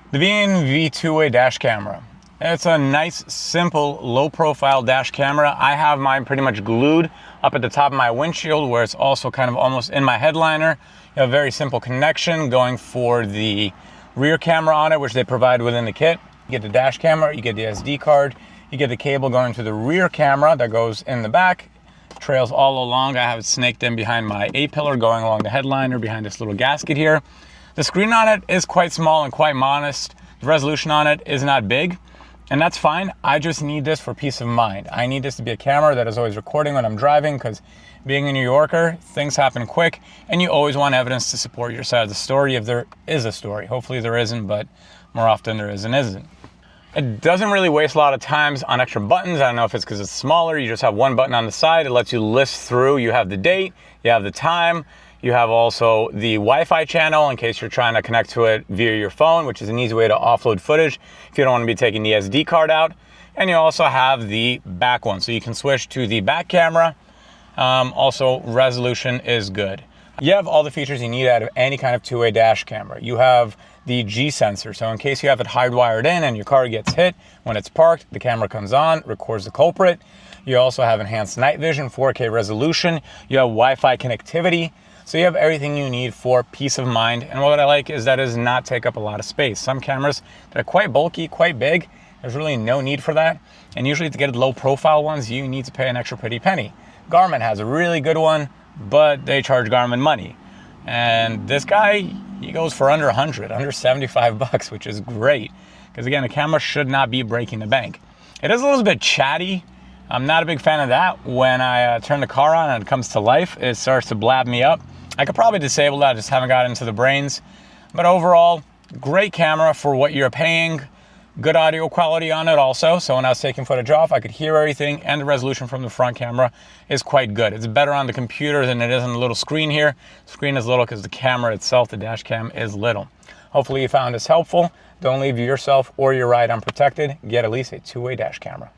The VNV two-way dash camera. It's a nice, simple, low-profile dash camera. I have mine pretty much glued up at the top of my windshield, where it's also kind of almost in my headliner. You have a very simple connection going for the rear camera on it, which they provide within the kit. You get the dash camera, you get the SD card, you get the cable going to the rear camera that goes in the back, trails all along. I have it snaked in behind my A-pillar going along the headliner behind this little gasket here. The screen on it is quite small and quite modest. The resolution on it is not big, and that's fine. I just need this for peace of mind. I need this to be a camera that is always recording when I'm driving, because being a New Yorker, things happen quick, and you always want evidence to support your side of the story if there is a story. Hopefully there isn't, but more often there is and isn't. It doesn't really waste a lot of times on extra buttons. I don't know if it's because it's smaller. You just have one button on the side. It lets you list through. You have the date, you have the time, you have also the Wi-Fi channel in case you're trying to connect to it via your phone, which is an easy way to offload footage if you don't want to be taking the SD card out. And you also have the back one, so you can switch to the back camera. Also, resolution is good. You have all the features you need out of any kind of two-way dash camera. You have the G sensor, so in case you have it hardwired in and your car gets hit when it's parked, the camera comes on, records the culprit. You also have enhanced night vision, 4K resolution. You have Wi-Fi connectivity. So you have everything you need for peace of mind. And what I like is that it does not take up a lot of space. Some cameras that are quite bulky, quite big, there's really no need for that. And usually to get low profile ones, you need to pay an extra pretty penny. Garmin has a really good one, but they charge Garmin money. And this guy, he goes for under 100, under 75 bucks, which is great. Because again, a camera should not be breaking the bank. It is a little bit chatty. I'm not a big fan of that. When I turn the car on and it comes to life, it starts to blab me up. I could probably disable that, I just haven't got into the brains. But overall, great camera for what you're paying. Good audio quality on it also. So when I was taking footage off, I could hear everything, and the resolution from the front camera is quite good. It's better on the computer than it is on the little screen here. The screen is little because the camera itself, the dash cam, is little. Hopefully you found this helpful. Don't leave yourself or your ride unprotected. Get at least a two-way dash camera.